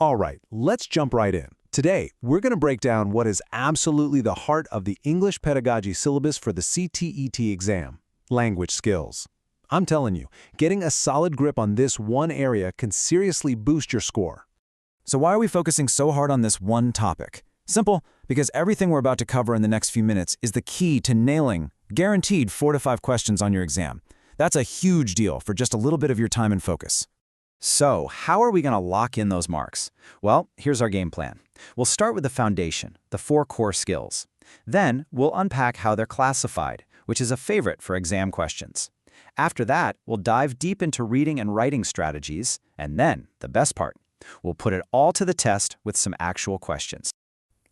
All right, let's jump right in. Today, we're going to break down what is absolutely the heart of the English Pedagogy syllabus for the CTET exam, language skills. I'm telling you, getting a solid grip on this one area can seriously boost your score. So why are we focusing so hard on this one topic? Simple, because everything we're about to cover in the next few minutes is the key to nailing guaranteed 4 to 5 questions on your exam. That's a huge deal for just a little bit of your time and focus. So, how are we going to lock in those marks? Well, here's our game plan. We'll start with the foundation, the 4 core skills. Then, we'll unpack how they're classified, which is a favorite for exam questions. After that, we'll dive deep into reading and writing strategies, and then, the best part, we'll put it all to the test with some actual questions.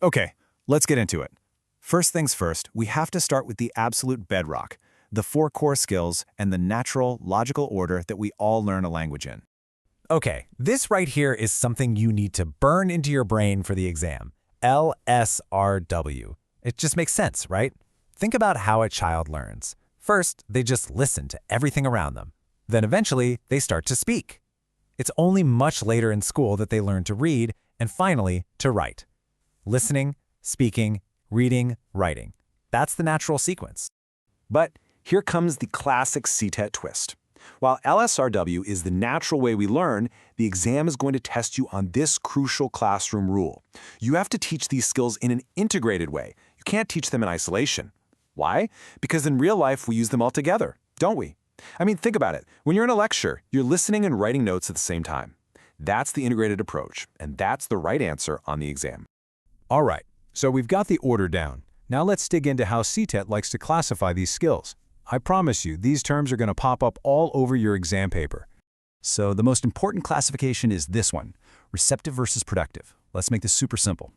Okay, let's get into it. First things first, we have to start with the absolute bedrock, the 4 core skills and the natural, logical order that we all learn a language in. Okay, this right here is something you need to burn into your brain for the exam. LSRW. It just makes sense, right? Think about how a child learns. First, they just listen to everything around them. Then eventually, they start to speak. It's only much later in school that they learn to read, and finally, to write. Listening, speaking, reading, writing. That's the natural sequence. But here comes the classic CTET twist. While LSRW is the natural way we learn, the exam is going to test you on this crucial classroom rule. You have to teach these skills in an integrated way. You can't teach them in isolation. Why? Because in real life, we use them all together, don't we? I mean, think about it. When you're in a lecture, you're listening and writing notes at the same time. That's the integrated approach, and that's the right answer on the exam. All right, so we've got the order down. Now let's dig into how CTET likes to classify these skills. I promise you, these terms are going to pop up all over your exam paper. So the most important classification is this one, receptive versus productive. Let's make this super simple.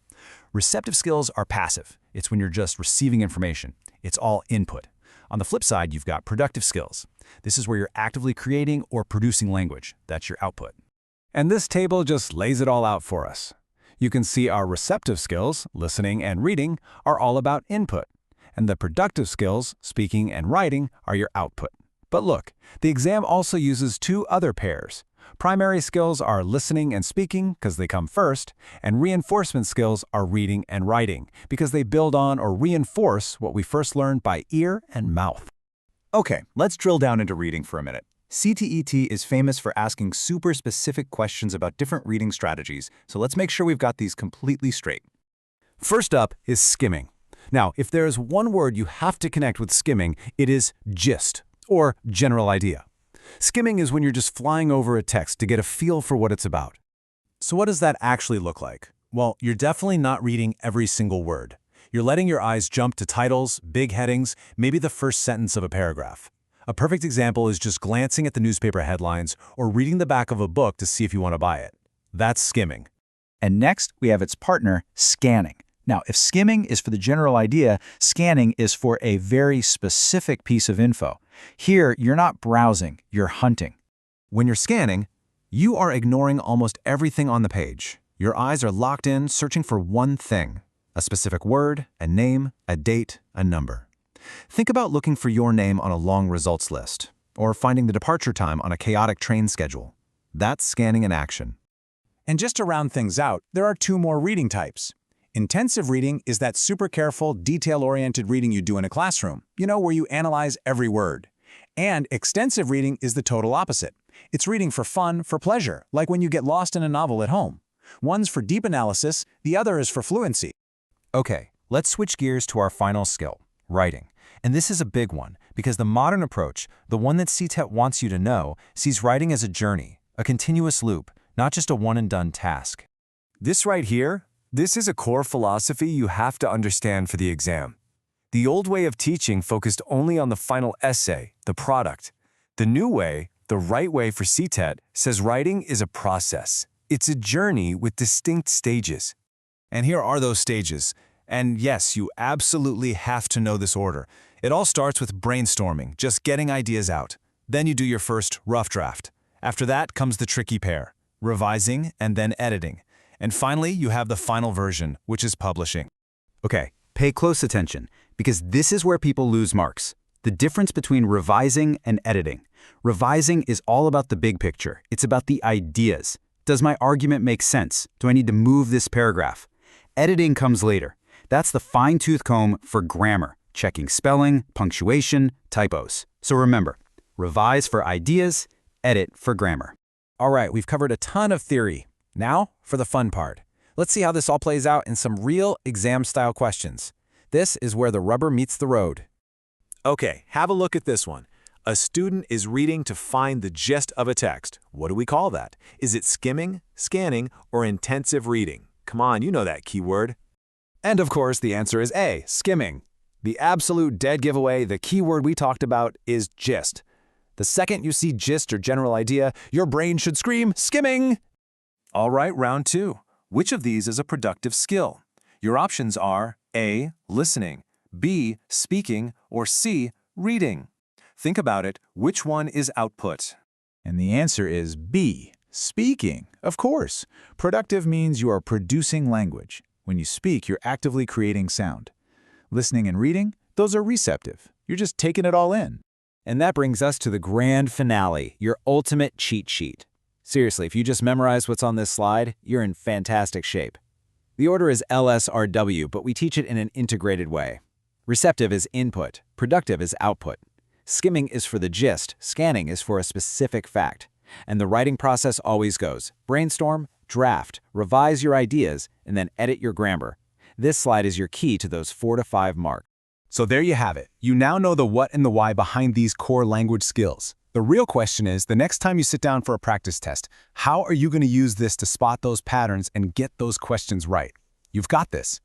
Receptive skills are passive. It's when you're just receiving information. It's all input. On the flip side, you've got productive skills. This is where you're actively creating or producing language. That's your output. And this table just lays it all out for us. You can see our receptive skills, listening and reading, are all about input. And the productive skills, speaking and writing, are your output. But look, the exam also uses 2 other pairs. Primary skills are listening and speaking because they come first, and reinforcement skills are reading and writing because they build on or reinforce what we first learned by ear and mouth. Okay, let's drill down into reading for a minute. CTET is famous for asking super specific questions about different reading strategies, so let's make sure we've got these completely straight. First up is skimming. Now, if there is one word you have to connect with skimming, it is gist, or general idea. Skimming is when you're just flying over a text to get a feel for what it's about. So what does that actually look like? Well, you're definitely not reading every single word. You're letting your eyes jump to titles, big headings, maybe the first sentence of a paragraph. A perfect example is just glancing at the newspaper headlines or reading the back of a book to see if you want to buy it. That's skimming. And next, we have its partner, scanning. Now, if skimming is for the general idea, scanning is for a very specific piece of info. Here, you're not browsing, you're hunting. When you're scanning, you are ignoring almost everything on the page. Your eyes are locked in, searching for one thing: a specific word, a name, a date, a number. Think about looking for your name on a long results list, or finding the departure time on a chaotic train schedule. That's scanning in action. And just to round things out, there are 2 more reading types. Intensive reading is that super careful, detail-oriented reading you do in a classroom, where you analyze every word. And extensive reading is the total opposite. It's reading for fun, for pleasure, like when you get lost in a novel at home. One's for deep analysis, the other is for fluency. Okay, let's switch gears to our final skill, writing. And this is a big one, because the modern approach, the one that CTET wants you to know, sees writing as a journey, a continuous loop, not just a one-and-done task. This right here, this is a core philosophy you have to understand for the exam. The old way of teaching focused only on the final essay, the product. The new way, the right way for CTET, says writing is a process. It's a journey with distinct stages. And here are those stages. And yes, you absolutely have to know this order. It all starts with brainstorming, just getting ideas out. Then you do your first rough draft. After that comes the tricky pair, revising and then editing. And finally, you have the final version, which is publishing. Okay, pay close attention, because this is where people lose marks. The difference between revising and editing. Revising is all about the big picture. It's about the ideas. Does my argument make sense? Do I need to move this paragraph? Editing comes later. That's the fine-tooth comb for grammar, checking spelling, punctuation, typos. So remember, revise for ideas, edit for grammar. All right, we've covered a ton of theory. Now for the fun part. Let's see how this all plays out in some real exam-style questions. This is where the rubber meets the road. Okay, have a look at this one. A student is reading to find the gist of a text. What do we call that? Is it skimming, scanning, or intensive reading? Come on, you know that keyword. And of course, the answer is A, skimming. The absolute dead giveaway, the keyword we talked about, is gist. The second you see gist or general idea, your brain should scream, skimming! All right, round 2. Which of these is a productive skill? Your options are A, listening, B, speaking, or C, reading. Think about it. Which one is output? And the answer is B, speaking. Of course. Productive means you are producing language. When you speak, you're actively creating sound. Listening and reading, those are receptive. You're just taking it all in. And that brings us to the grand finale, your ultimate cheat sheet. Seriously, if you just memorize what's on this slide, you're in fantastic shape. The order is LSRW, but we teach it in an integrated way. Receptive is input, productive is output. Skimming is for the gist, scanning is for a specific fact. And the writing process always goes brainstorm, draft, revise your ideas, and then edit your grammar. This slide is your key to those 4 to 5 marks. So there you have it. You now know the what and the why behind these core language skills. The real question is, the next time you sit down for a practice test, how are you going to use this to spot those patterns and get those questions right? You've got this.